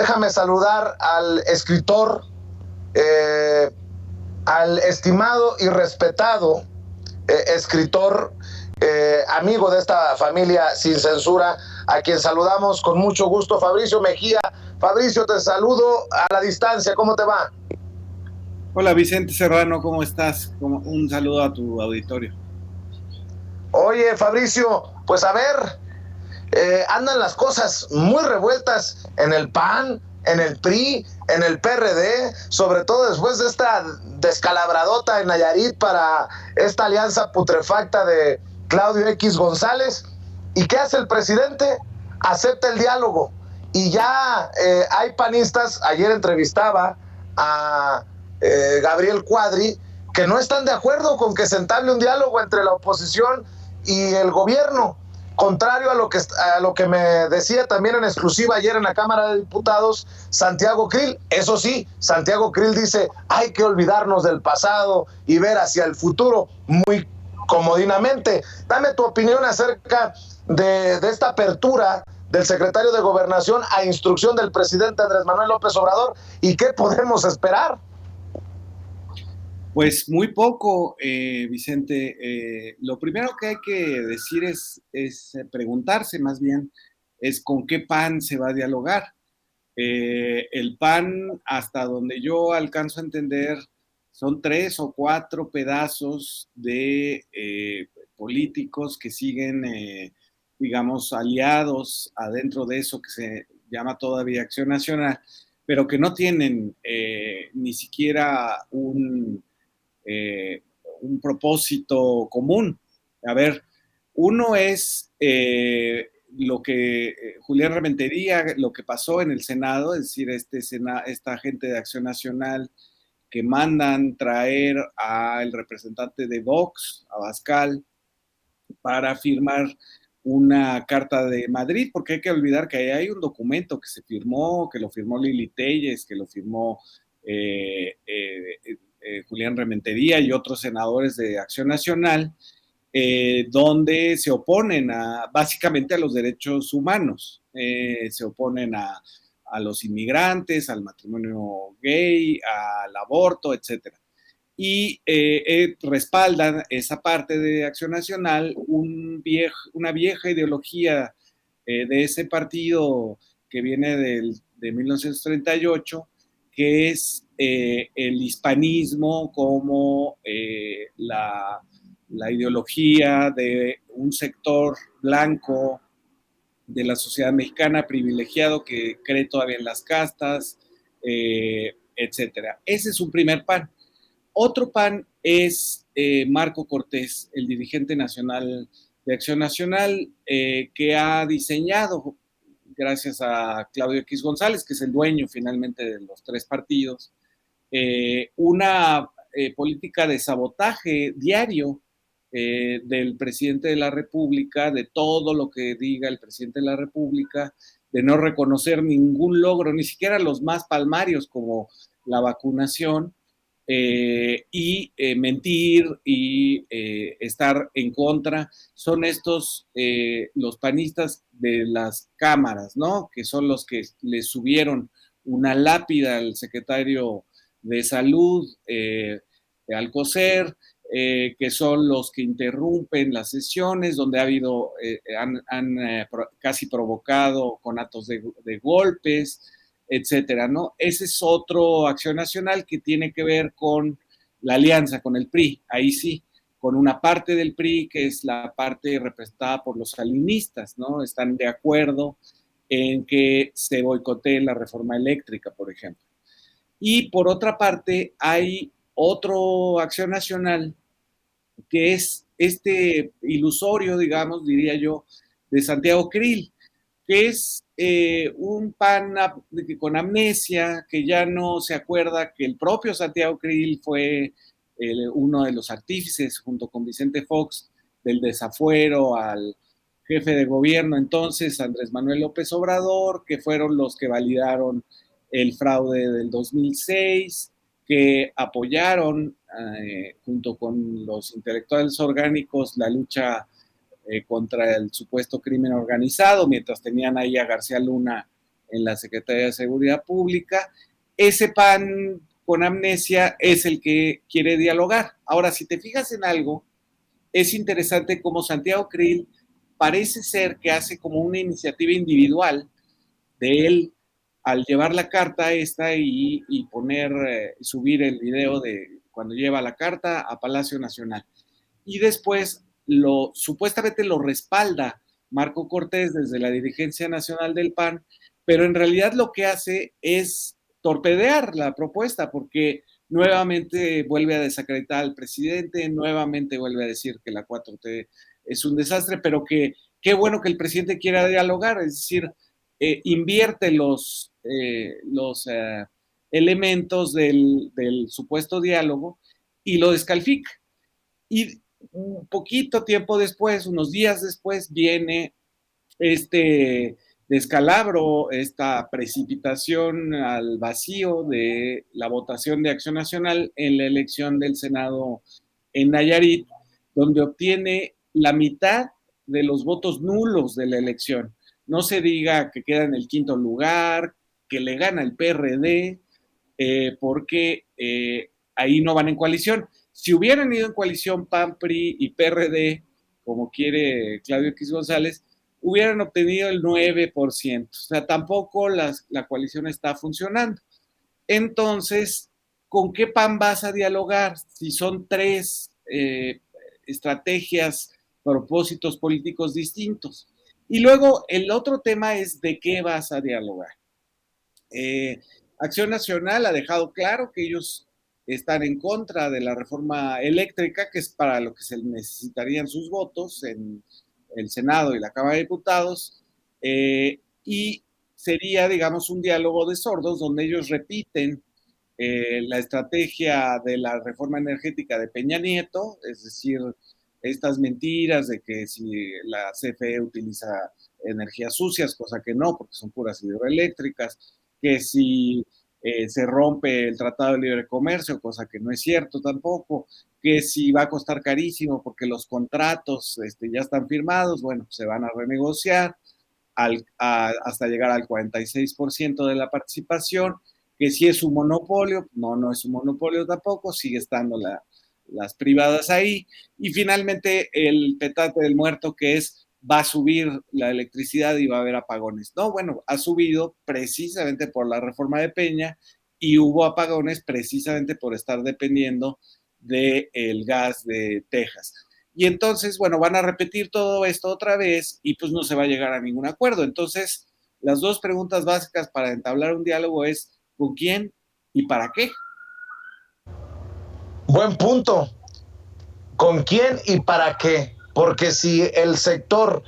déjame saludar al escritor, al estimado y respetado escritor, amigo de esta familia Sin Censura, a quien saludamos con mucho gusto, Fabricio Mejía. Fabricio, te saludo a la distancia, ¿cómo te va? Hola Vicente Serrano, ¿cómo estás? Un saludo a tu auditorio. Oye, Fabricio, pues a ver, andan las cosas muy revueltas en el PAN, en el PRI, en el PRD, sobre todo después de esta descalabradota en Nayarit para esta alianza putrefacta de Claudio X González. ¿Y qué hace el presidente? Acepta el diálogo. Y ya hay panistas, ayer entrevistaba a Gabriel Cuadri, que no están de acuerdo con que se entable un diálogo entre la oposición y el gobierno, contrario a lo que me decía también en exclusiva ayer en la Cámara de Diputados Santiago Krill. Eso sí, Santiago Krill dice, hay que olvidarnos del pasado y ver hacia el futuro muy comodinamente. Dame tu opinión acerca de esta apertura del secretario de Gobernación a instrucción del presidente Andrés Manuel López Obrador, y qué podemos esperar. Pues muy poco, Vicente. Lo primero que hay que decir es preguntarse más bien, es con qué PAN se va a dialogar. El PAN, hasta donde yo alcanzo a entender, son 3 o 4 pedazos de políticos que siguen, digamos, aliados adentro de eso que se llama todavía Acción Nacional, pero que no tienen ni siquiera eh, un propósito común. A ver, uno es lo que Julián Rementería, lo que pasó en el Senado, es decir, esta gente de Acción Nacional que mandan traer al representante de Vox, Abascal, para firmar una carta de Madrid, porque hay que olvidar que ahí hay un documento que se firmó, que lo firmó Lili Telles, que lo firmó Julián Rementería y otros senadores de Acción Nacional, donde se oponen básicamente a los derechos humanos, se oponen a los inmigrantes, al matrimonio gay, al aborto, etcétera. Y respaldan esa parte de Acción Nacional una vieja ideología de ese partido que viene de 1938, que es el hispanismo como la ideología de un sector blanco de la sociedad mexicana privilegiado que cree todavía en las castas, etcétera. Ese es un primer PAN. Otro PAN es Marco Cortés, el dirigente nacional de Acción Nacional, que ha diseñado, gracias a Claudio X González, que es el dueño finalmente de los 3 partidos, una política de sabotaje diario del presidente de la República, de todo lo que diga el presidente de la República, de no reconocer ningún logro, ni siquiera los más palmarios como la vacunación, y mentir y estar en contra. Son estos los panistas de las cámaras, ¿no? Que son los que le subieron una lápida al secretario de Salud, Alcocer, que son los que interrumpen las sesiones, donde han casi provocado conatos de golpes, etcétera, ¿no? Ese es otro Acción Nacional que tiene que ver con la alianza con el PRI, ahí sí, con una parte del PRI que es la parte representada por los salinistas, ¿no? Están de acuerdo en que se boicotee la reforma eléctrica, por ejemplo. Y por otra parte, hay otro Acción Nacional que es este ilusorio, digamos, diría yo, de Santiago Krill, que es un PAN con amnesia, que ya no se acuerda que el propio Santiago Krill fue uno de los artífices, junto con Vicente Fox, del desafuero al jefe de gobierno entonces, Andrés Manuel López Obrador, que fueron los que validaron el fraude del 2006, que apoyaron junto con los intelectuales orgánicos la lucha contra el supuesto crimen organizado, mientras tenían ahí a García Luna en la Secretaría de Seguridad Pública. Ese PAN con amnesia es el que quiere dialogar. Ahora, si te fijas en algo, es interesante como Santiago Krill parece ser que hace como una iniciativa individual de él al llevar la carta esta y poner, subir el video de cuando lleva la carta a Palacio Nacional. Y después supuestamente lo respalda Marco Cortés desde la dirigencia nacional del PAN, pero en realidad lo que hace es torpedear la propuesta porque nuevamente vuelve a desacreditar al presidente, nuevamente vuelve a decir que la 4T es un desastre, pero que qué bueno que el presidente quiera dialogar, es decir, invierte los elementos del supuesto diálogo y lo descalifica. Y un poquito tiempo después, unos días después, viene este descalabro, esta precipitación al vacío de la votación de Acción Nacional en la elección del Senado en Nayarit, donde obtiene la mitad de los votos nulos de la elección. No se diga que queda en el quinto lugar, que le gana el PRD, porque ahí no van en coalición. Si hubieran ido en coalición PAN, PRI y PRD, como quiere Claudio X González, hubieran obtenido el 9%. O sea, tampoco la coalición está funcionando. Entonces, ¿con qué PAN vas a dialogar? Si son tres estrategias, propósitos políticos distintos. Y luego el otro tema es de qué vas a dialogar. Acción Nacional ha dejado claro que ellos están en contra de la reforma eléctrica, que es para lo que se necesitarían sus votos en el Senado y la Cámara de Diputados, y sería, digamos, un diálogo de sordos donde ellos repiten la estrategia de la reforma energética de Peña Nieto, es decir, estas mentiras de que si la CFE utiliza energías sucias, cosa que no, porque son puras hidroeléctricas, que si se rompe el Tratado de Libre Comercio, cosa que no es cierto tampoco, que si va a costar carísimo porque los contratos ya están firmados, bueno, se van a renegociar hasta llegar al 46% de la participación, que si es un monopolio, no es un monopolio tampoco, sigue estando las privadas ahí, y finalmente el petate del muerto que es va a subir la electricidad y va a haber apagones. No, bueno, ha subido precisamente por la reforma de Peña y hubo apagones precisamente por estar dependiendo del gas de Texas. Y entonces, bueno, van a repetir todo esto otra vez y pues no se va a llegar a ningún acuerdo. Entonces, las dos preguntas básicas para entablar un diálogo es ¿con quién y para qué? Buen punto. ¿Con quién y para qué? Porque si el sector